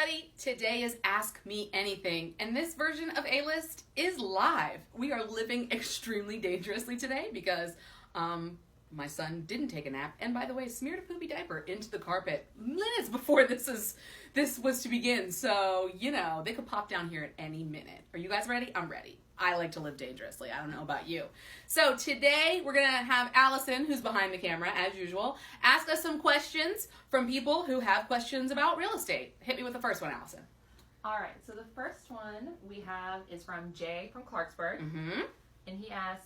everybody. Today is Ask Me Anything, and this version of A-List is live. We are living extremely dangerously today because my son didn't take a nap, and by the way, smeared a poopy diaper into the carpet minutes before this was to begin. So, you know, they could pop down here at any minute. Are you guys ready? I'm ready. I like to live dangerously. I don't know about you. So today we're going to have Allison, who's behind the camera as usual, ask us some questions from people who have questions about real estate. Hit me with the first one, Allison. All right. So the first one we have is from Jay from Clarksburg. Mm-hmm. And he asks,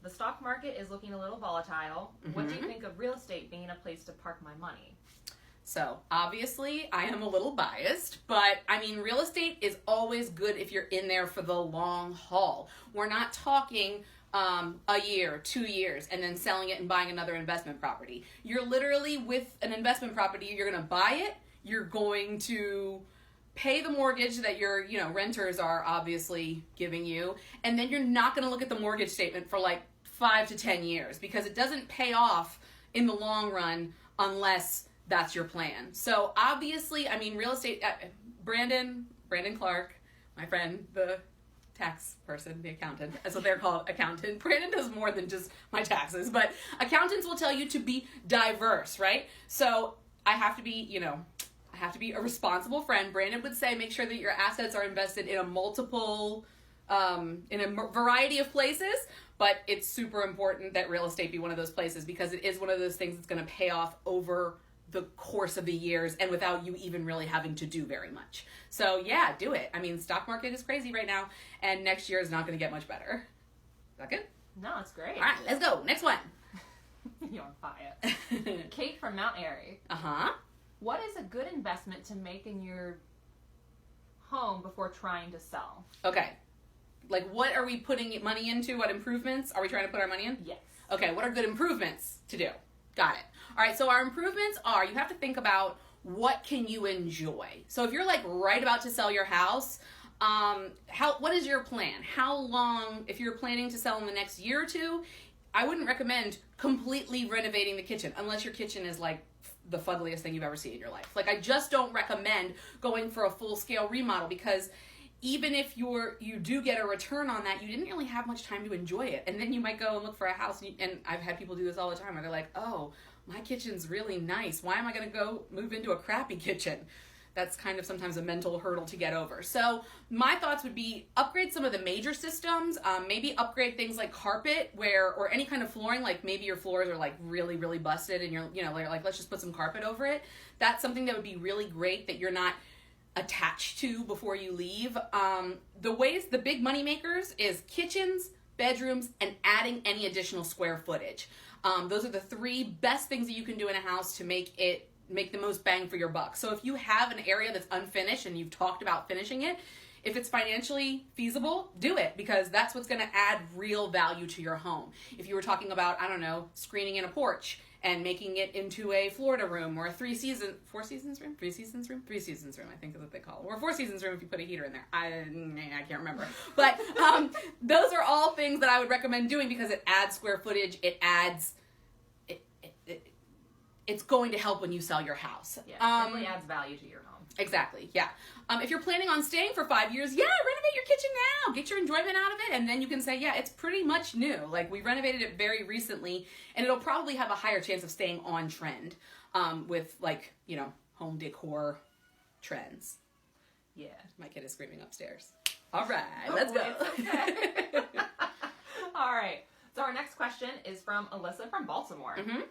the stock market is looking a little volatile. Mm-hmm. What do you think of real estate being a place to park my money? So, obviously, I am a little biased, but, I mean, real estate is always good if you're in there for the long haul. We're not talking a year, 2 years, and then selling it and buying another investment property. You're literally, with an investment property, you're going to buy it, you're going to pay the mortgage that your, renters are obviously giving you, and then you're not going to look at the mortgage statement for like 5 to 10 years, because it doesn't pay off in the long run unless that's your plan. So obviously, I mean, real estate, Brandon Clark, my friend, the tax person, the accountant, that's what they're called, accountant. Brandon does more than just my taxes, but accountants will tell you to be diverse, right? So I have to be, I have to be a responsible friend. Brandon would say, make sure that your assets are invested in in a variety of places, but it's super important that real estate be one of those places, because it is one of those things that's going to pay off over the course of the years and without you even really having to do very much. So yeah, do it. I mean, stock market is crazy right now, and next year is not going to get much better. Is that good? No, it's great. All right, let's go. Next one. You're on fire. Kate from Mount Airy. Uh-huh. What is a good investment to make in your home before trying to sell? Okay. Like, what are we putting money into? What improvements are we trying to put our money in? Yes. Okay, what are good improvements to do? Got it. All right, so our improvements are, you have to think about what can you enjoy. So if you're like right about to sell your house, what is your plan? How long, if you're planning to sell in the next year or two, I wouldn't recommend completely renovating the kitchen unless your kitchen is like the fuggliest thing you've ever seen in your life. Like, I just don't recommend going for a full-scale remodel, because even if you do get a return on that, you didn't really have much time to enjoy it. And then you might go and look for a house, and I've had people do this all the time where they're like, oh, my kitchen's really nice. Why am I going to go move into a crappy kitchen? That's kind of sometimes a mental hurdle to get over. So my thoughts would be upgrade some of the major systems, maybe upgrade things like carpet or any kind of flooring, like maybe your floors are like really, really busted and you're like, let's just put some carpet over it. That's something that would be really great that you're not attached to before you leave. The big money makers is kitchens, bedrooms, and adding any additional square footage. Those are the three best things that you can do in a house to make the most bang for your buck. So if you have an area that's unfinished and you've talked about finishing it, if it's financially feasible, do it, because that's what's going to add real value to your home. If you were talking about, I don't know, screening in a porch and making it into a Florida room or a three seasons room, I think is what they call it, or a 4 seasons room if you put a heater in there. I can't remember. But those are all things that I would recommend doing, because it adds square footage. It's going to help when you sell your house. Yeah, it definitely adds value to your home. Exactly, yeah. If you're planning on staying for 5 years, renovate your kitchen now. Get your enjoyment out of it, and then you can say, yeah, it's pretty much new. Like, we renovated it very recently, and it'll probably have a higher chance of staying on trend with, like, home decor trends. Yeah. My kid is screaming upstairs. All right, let's go. Okay. All right. So our next question is from Alyssa from Baltimore. Mm-hmm.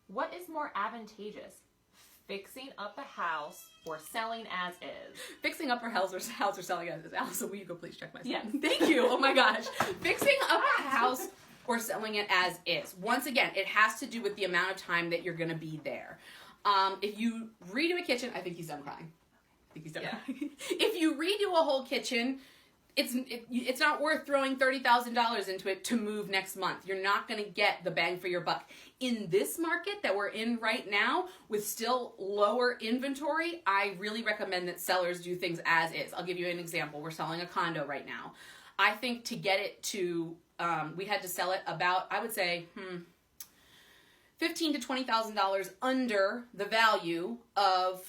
What is more advantageous, fixing up a house or selling as is? Fixing up her house or selling as is. Allison, will you go please check my son? Yes. Thank you. Oh my gosh. Fixing up a house or selling it as is. Once again, it has to do with the amount of time that you're going to be there. If you redo a kitchen, I think he's done crying. Crying. If you redo a whole kitchen, it's not worth throwing $30,000 into it to move next month. You're not going to get the bang for your buck. In this market that we're in right now, with still lower inventory, I really recommend that sellers do things as is. I'll give you an example. We're selling a condo right now. I think to get it to, we had to sell it about, I would say, $15,000 to $20,000 under the value of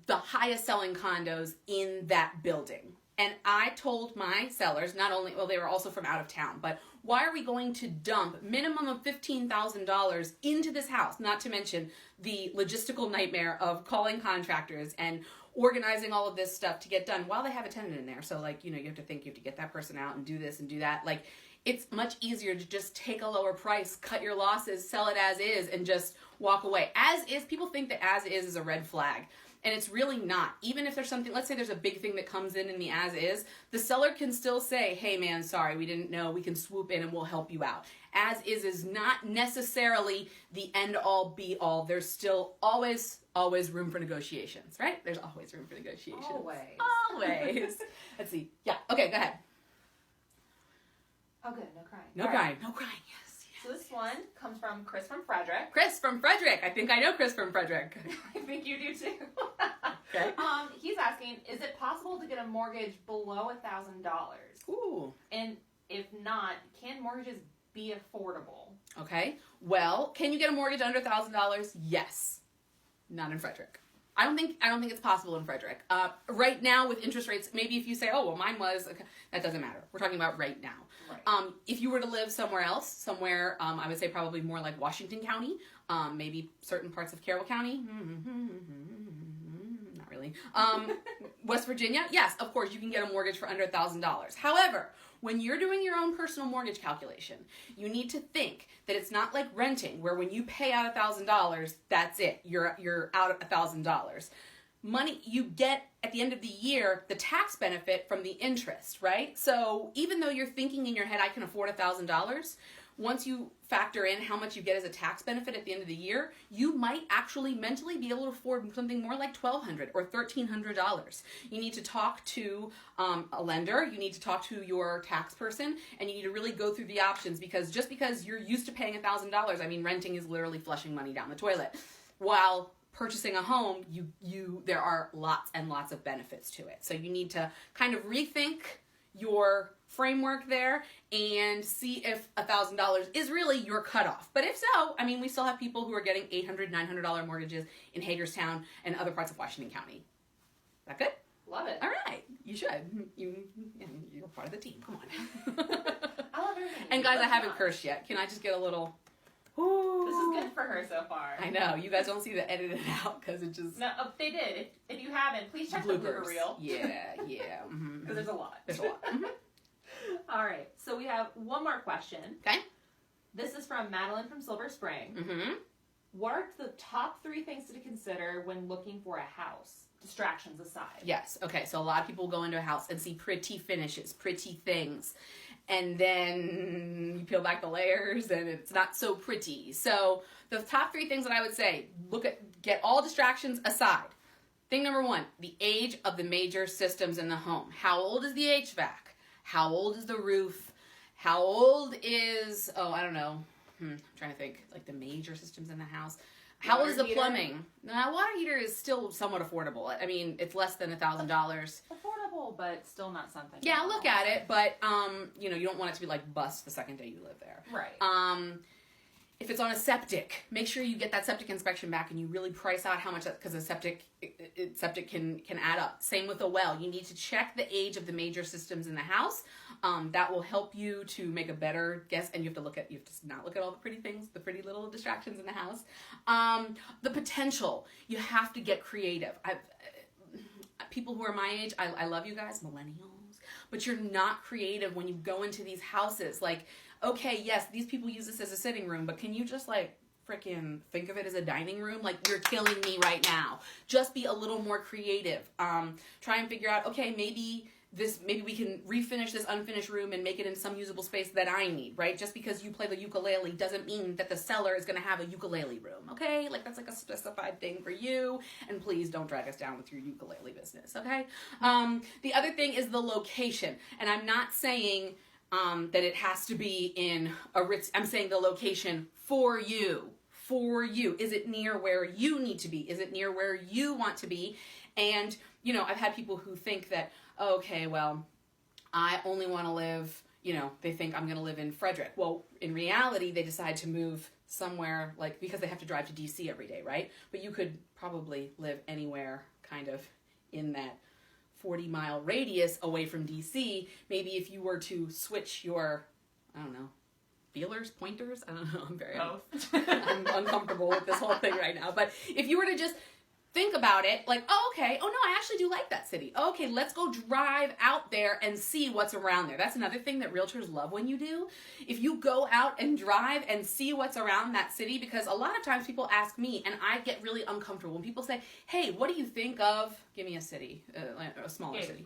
the highest selling condos in that building. And I told my sellers, not only, well, they were also from out of town, but why are we going to dump minimum of $15,000 into this house? Not to mention the logistical nightmare of calling contractors and organizing all of this stuff to get done while they have a tenant in there. So like, you know, you have to think you have to get that person out and do this and do that. Like, it's much easier to just take a lower price, cut your losses, sell it as is, and just walk away. As is, people think that as is a red flag. And it's really not. Even if there's something, let's say there's a big thing that comes in the as is, the seller can still say, hey man, sorry, we didn't know, we can swoop in and we'll help you out. As is not necessarily the end all be all. There's still always room for negotiations, right? There's always room for negotiations. Always. Let's see. Yeah, okay, go ahead. Oh good, no crying. No crying, no crying, yes. So this one comes from Chris from Frederick. Chris from Frederick. I think I know Chris from Frederick. I think you do too. Okay. He's asking, is it possible to get a mortgage below $1,000? Ooh. And if not, can mortgages be affordable? Okay. Well, can you get a mortgage under $1,000? Yes. Not in Frederick. I don't think it's possible in Frederick. Right now with interest rates, maybe if you say, oh, well, mine was, okay, that doesn't matter. We're talking about right now. Right. If you were to live somewhere else, I would say probably more like Washington County, maybe certain parts of Carroll County. Not really. West Virginia, yes, of course, you can get a mortgage for under $1,000. However, when you're doing your own personal mortgage calculation, you need to think that it's not like renting, where when you pay out $1,000, that's it. You're out $1,000. Money you get at the end of the year, the tax benefit from the interest, right? So even though you're thinking in your head, I can afford $1,000, once you factor in how much you get as a tax benefit at the end of the year, you might actually mentally be able to afford something more like $1,200 or $1,300. You need to talk to a lender, you need to talk to your tax person, and you need to really go through the options, because just because you're used to paying $1,000, I mean, renting is literally flushing money down the toilet. While purchasing a home, there are lots and lots of benefits to it. So you need to kind of rethink your framework there and see if $1,000 is really your cutoff. But if so, I mean, we still have people who are getting $800, $900 mortgages in Hagerstown and other parts of Washington County. Is that good? Love it. All right. You should. You're part of the team. Come on. I love everything. And guys, I haven't cursed yet. Can I just get a little... Ooh. This is good for her so far. I know. You guys don't see the edited out because it just... No, they did. If you haven't, please check the blooper reel. Yeah. Because there's a lot. There's a lot. All right. So we have one more question. Okay. This is from Madeline from Silver Spring. Mm-hmm. What are the top 3 things to consider when looking for a house? Distractions aside. Yes. Okay. So a lot of people go into a house and see pretty finishes, pretty things. And then you peel back the layers and it's not so pretty. So the top 3 things that I would say, get all distractions aside. Thing number 1, the age of the major systems in the home. How old is the HVAC? How old is the roof? How old is, I don't know. I'm trying to think, like the major systems in the house. How old is the plumbing? Now, water heater is still somewhat affordable. I mean, it's less than $1,000. Affordable, but still not something. Yeah, look at it, but you don't want it to be like bust the second day you live there. Right. If it's on a septic, make sure you get that septic inspection back and you really price out how much, because a septic can add up. Same with a well. You need to check the age of the major systems in the house. That will help you to make a better guess, and you have to not look at all the pretty things, the pretty little distractions in the house. The potential, you have to get creative. People who are my age, I love you guys, millennials, but you're not creative when you go into these houses. Like, okay, yes, these people use this as a sitting room, but can you just like freaking think of it as a dining room? Like, you're killing me right now. Just be a little more creative. Try and figure out, okay, maybe we can refinish this unfinished room and make it in some usable space that I need, right? Just because you play the ukulele doesn't mean that the seller is going to have a ukulele room, okay? Like, that's like a specified thing for you, and please don't drag us down with your ukulele business, okay? The other thing is the location, and I'm not saying that it has to be in a Ritz. I'm saying the location for you. Is it near where you need to be? Is it near where you want to be? And, I've had people who think that, okay, well, I only want to live, they think I'm going to live in Frederick. Well, in reality, they decide to move somewhere, like, because they have to drive to DC every day, right? But you could probably live anywhere kind of in that 40-mile radius away from DC. Maybe if you were to switch your, I don't know, feelers, pointers, I don't know, I'm uncomfortable with this whole thing right now. But if you were to just think about it, like, oh, okay, oh no, I actually do like that city. Oh, okay, let's go drive out there and see what's around there. That's another thing that realtors love when you do. If you go out and drive and see what's around that city, because a lot of times people ask me, and I get really uncomfortable when people say, hey, what do you think of, give me a city, a smaller city.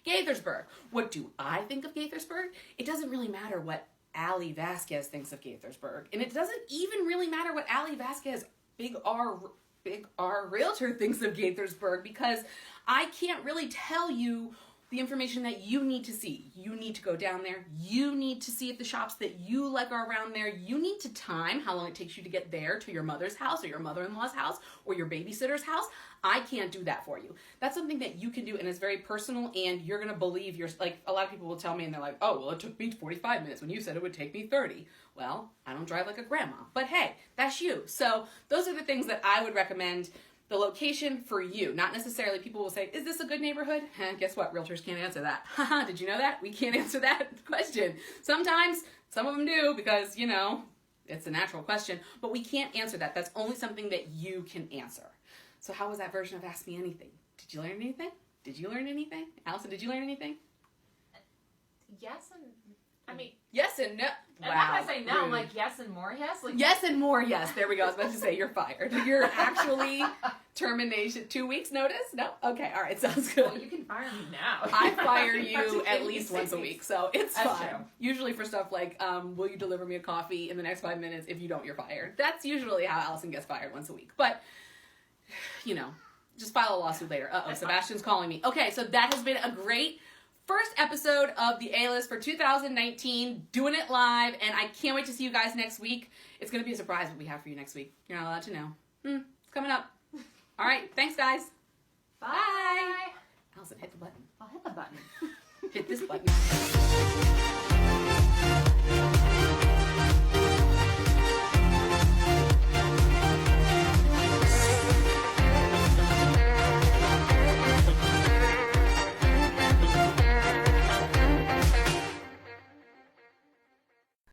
Gaithersburg. What do I think of Gaithersburg? It doesn't really matter what Allie Vasquez thinks of Gaithersburg. And it doesn't even really matter what Allie Vasquez, big R realtor thinks of Gaithersburg, because I can't really tell you the information that you need to see. You need to go down there. You need to see if the shops that you like are around there. You need to time how long it takes you to get there to your mother's house or your mother-in-law's house or your babysitter's house. I can't do that for you. That's something that you can do, and it's very personal, and you're going to believe like, a lot of people will tell me, and they're like, oh, well, it took me 45 minutes when you said it would take me 30. Well, I don't drive like a grandma, but hey, that's you. So those are the things that I would recommend. The location for you, not necessarily people will say, is this a good neighborhood? Guess what? Realtors can't answer that. Haha, did you know that? We can't answer that question. Sometimes, some of them do because, you know, it's a natural question, but we can't answer that. That's only something that you can answer. So how was that version of Ask Me Anything? Did you learn anything? Did you learn anything? Allison, did you learn anything? Yes and, I mean. Yes and no. I'm not going to say no, like yes and more yes. Like, yes and more yes. There we go. I was about to say you're fired. You're actually termination. 2 weeks notice? No? Okay. All right. Sounds good. Well, you can fire me now. I fire you at least once a week, so it's That's fine. true. Usually for stuff like, will you deliver me a coffee in the next 5 minutes? If you don't, you're fired. That's usually how Allison gets fired once a week. But, you know, just file a lawsuit later. Uh-oh, Sebastian's calling me. Okay, so that has been a great first episode of the A-List for 2019, doing it live, and I can't wait to see you guys next week. It's going to be a surprise what we have for you next week. You're not allowed to know. It's coming up. All right, thanks, guys. Bye. Allison, hit the button. I'll hit the button. Hit this button.